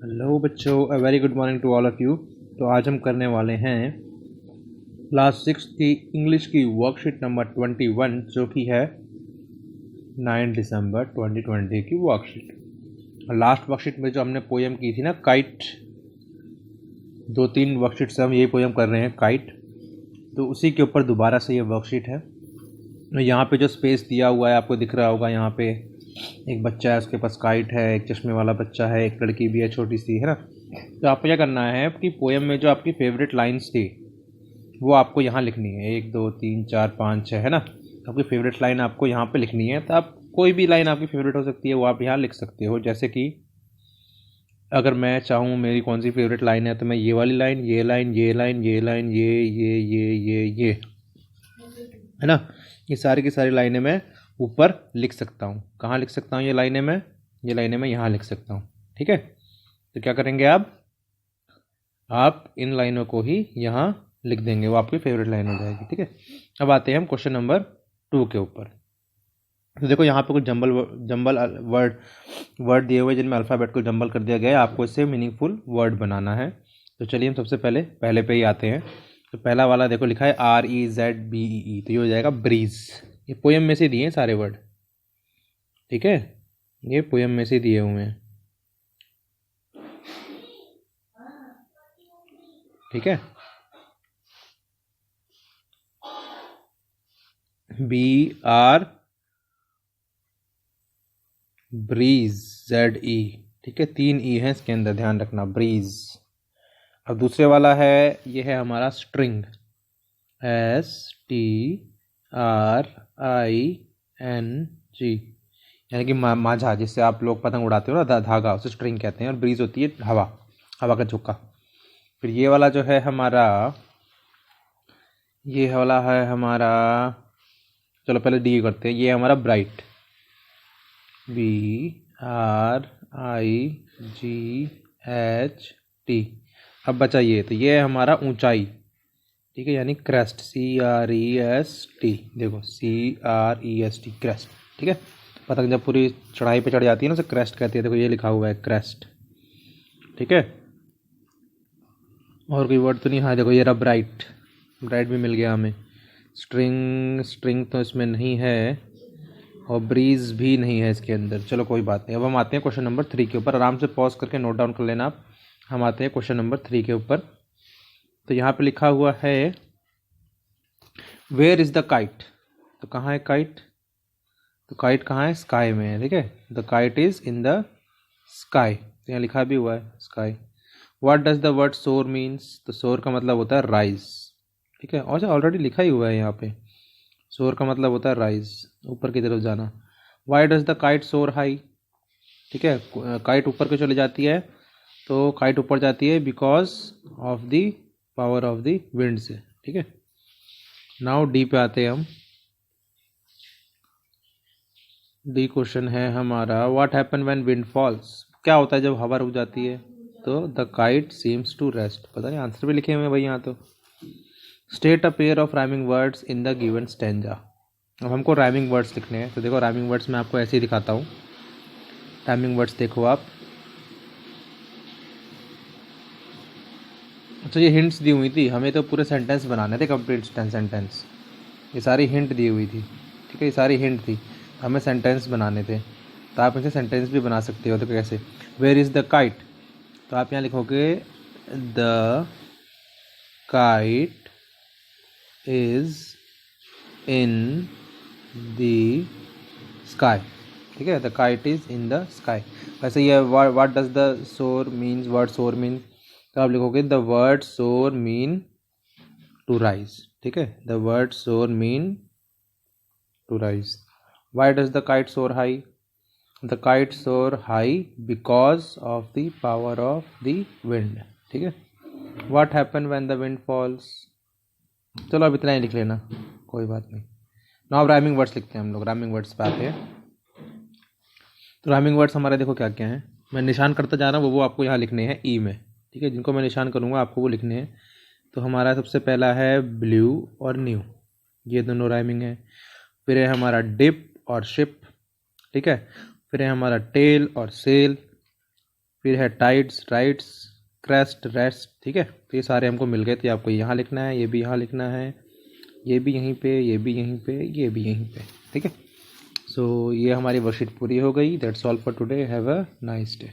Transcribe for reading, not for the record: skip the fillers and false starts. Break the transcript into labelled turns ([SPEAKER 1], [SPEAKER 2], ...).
[SPEAKER 1] Hello बच्चों, a very good morning to all of you. तो आज हम करने वाले हैं क्लास 6 की इंग्लिश की वर्कशीट नंबर 21, जो कि है 9 दिसंबर 2020 की वर्कशीट। लास्ट वर्कशीट में जो हमने पोएम की थी ना, काइट, 2-3 वर्कशीट से हम यही पोएम कर रहे हैं, काइट। तो उसी के ऊपर दोबारा से ये वर्कशीट है। यहाँ पे जो स्पेस दिया हुआ है आपको दिख रहा होगा, यहाँ पे एक बच्चा है, उसके पास काइट है, एक चश्मे वाला बच्चा है, एक लड़की भी है छोटी सी, है ना। तो आपको क्या करना है कि पोएम में जो आपकी फेवरेट लाइंस थी वो आपको यहाँ लिखनी है, 1 2 3 4 5 6, है ना। तो आपकी फेवरेट लाइन आपको यहाँ पे लिखनी है। तो आप कोई भी लाइन आपकी फेवरेट हो सकती है, वो आप यहाँ लिख सकते हो। जैसे कि अगर मैं चाहूँ मेरी कौन सी फेवरेट लाइन है, तो मैं ये वाली लाइन, ये लाइन, ये लाइन, ये लाइन, ये, है ना। ये सारी की सारी लाइनें मैं ऊपर लिख सकता हूँ। कहाँ लिख सकता हूँ ये लाइनें मैं? ये लाइनें मैं यहाँ लिख सकता हूँ, ठीक है। तो क्या करेंगे आप इन लाइनों को ही यहाँ लिख देंगे, वो आपकी फेवरेट लाइन हो जाएगी, ठीक है। अब आते हैं हम क्वेश्चन नंबर 2 के ऊपर। तो देखो यहाँ पे कुछ जंबल जंबल वर्ड दिए हुए, जिनमें अल्फ़ाबेट को जंबल कर दिया गया है। आपको इससे मीनिंगफुल वर्ड बनाना है। तो चलिए हम सबसे पहले पे ही आते हैं। तो पहला वाला देखो लिखा है REZBEE, तो ये हो जाएगा ब्रीज। ये पोएम में से दिए हैं सारे वर्ड, ठीक है। ये पोएम में से दिए हुए हैं, ठीक है। BR ब्रीज, ZE, ठीक है। 3 E है इसके अंदर, ध्यान रखना, ब्रीज। अब दूसरे वाला है, ये है हमारा स्ट्रिंग, STRING, यानी कि माझा, जिससे आप लोग पतंग उड़ाते हो ना, धागा, उसे स्ट्रिंग कहते हैं। और ब्रीज होती है हवा, हवा का झोंका। फिर ये वाला जो है हमारा, ये वाला है हमारा, चलो पहले डी करते हैं। ये हमारा ब्राइट, BRIGHT। अब बचा ये, तो ये है हमारा ऊंचाई, ठीक है, यानी क्रेस्ट, CREST। देखो CREST, क्रेस्ट, ठीक है। पतंग जब पूरी चढ़ाई पे चढ़ जाती है ना, उसे क्रेस्ट कहती है। देखो ये लिखा हुआ है क्रेस्ट, ठीक है। और कोई वर्ड तो नहीं? हाँ देखो ये रहा ब्राइट, ब्राइट भी मिल गया हमें। स्ट्रिंग तो इसमें नहीं है, और ब्रीज भी नहीं है इसके अंदर। चलो कोई बात नहीं। अब हम आते हैं क्वेश्चन नंबर 3 के ऊपर। आराम से पॉज करके नोट डाउन कर लेना आप। हम आते हैं क्वेश्चन नंबर 3 के ऊपर। तो यहाँ पे लिखा हुआ है वेयर इज़ द काइट। तो कहाँ है काइट? तो काइट कहाँ है? स्काई में है, ठीक है। The kite is in the sky, तो यहाँ लिखा भी हुआ है sky. What does the word सोर मीन्स? तो सोर का मतलब होता है राइज, ठीक है। और ऑलरेडी लिखा ही हुआ है यहाँ पे, सोर का मतलब होता है राइज, ऊपर की तरफ जाना। Y does the kite soar high? ठीक है, काइट ऊपर को चली जाती है। तो काइट ऊपर जाती है because of the power of the wind से, ठीक है। नाउ डी पे आते हैं हम। डी क्वेश्चन है हमारा, what happen when wind falls? क्या होता है जब हवा रुक जाती है? तो the kite seems to rest. पता नहीं, आंसर भी लिखे हुए हैं भाई यहाँ तो। State a pair of rhyming words in the given stanza. अब हमको राइमिंग वर्ड्स लिखने हैं। तो देखो राइमिंग वर्ड्स मैं आपको ऐसे ही दिखाता हूँ। राइमिंग वर्ड्स देखो आप। तो ये हिंट्स दी हुई थी, हमें तो पूरे सेंटेंस बनाने थे, कंप्लीट सेंटेंस। ये सारी हिंट दी हुई थी, ठीक है, ये सारी हिंट थी, हमें सेंटेंस बनाने थे। तो आप इसे सेंटेंस भी बना सकते हो। तो कैसे? Where is the kite? तो आप यहाँ लिखोगे the kite is in the sky, ठीक है। The kite is in the sky. वैसे ये what does the soar means? Word soar mean, तो आप लिखोगे the word soar mean to rise, ठीक है। The word soar mean to rise. Why does the kite soar high? The kite soar high because of the power of the wind, ठीक है। What happen when the wind falls? चलो अब इतना ही लिख लेना, कोई बात नहीं। नाउ राइमिंग वर्ड्स लिखते हैं हम लोग। राइमिंग वर्ड्स पे आते हैं। तो राइमिंग वर्ड्स हमारे देखो क्या क्या हैं, मैं निशान करता जा रहा हूँ, वो आपको यहाँ लिखने हैं ई में, ठीक है। जिनको मैं निशान करूँगा आपको वो लिखने हैं। तो हमारा सबसे पहला है ब्लू और न्यू, ये दोनों राइमिंग है। फिर है हमारा डिप और शिप, ठीक है। फिर है हमारा टेल और सेल। फिर है टाइड्स, राइट्स, क्रेस्ट, रेस्ट, ठीक है। तो ये सारे हमको मिल गए। तो आपको यहाँ लिखना है, ये भी यहाँ लिखना है, ये भी यहीं पे, ये भी यहीं पे, ये भी यहीं पे, ठीक है। सो ये हमारी वर्कशीट पूरी हो गई। That's all for today. Have a nice day.